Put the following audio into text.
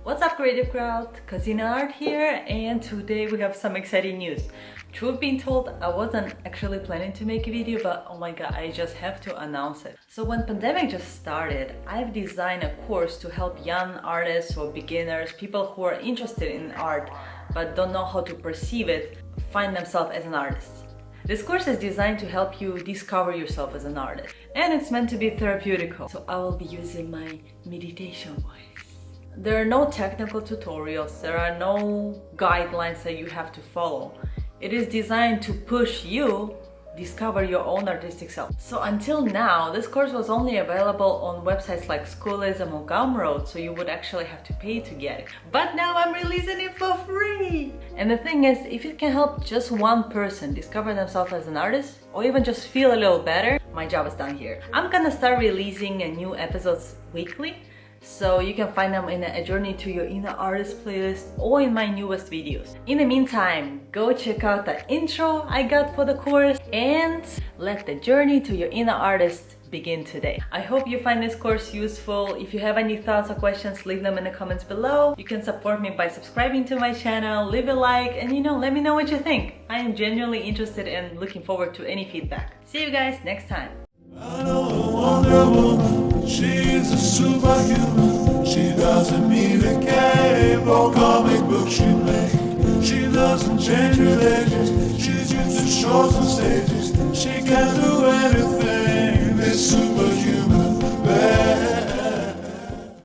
What's up, creative crowd? Casino Art here, and today we have some exciting news. Truth being told, I wasn't actually planning to make a video, but oh my god, I just have to announce it. So when pandemic just started, I've designed a course to help young artists or beginners, people who are interested in art but don't know how to perceive it, find themselves as an artist. This course is designed to help you discover yourself as an artist, and it's meant to be therapeutical. So I will be using my meditation voice. There are no technical tutorials, there are no guidelines that you have to follow. It is designed to push you discover your own artistic self. So until now, this course was only available on websites like Schoolism or Gumroad, so you would actually have to pay to get it. But now I'm releasing it for free! And the thing is, if it can help just one person discover themselves as an artist, or even just feel a little better, my job is done here. I'm gonna start releasing new episodes weekly, so you can find them in a Journey to Your Inner Artist playlist or in my newest videos. In the meantime, go check out the intro I got for the course and let the journey to your inner artist begin today. I hope you find this course useful. If you have any thoughts or questions, leave them in the comments below. You can support me by subscribing to my channel, leave a like, and let me know what you think. I am genuinely interested and looking forward to any feedback. See you guys next time. I know a Wonder Woman, she's a superhuman. She doesn't need a cape or comic book she makes. She doesn't change religions, she's used to shows and stages. She can do anything, this super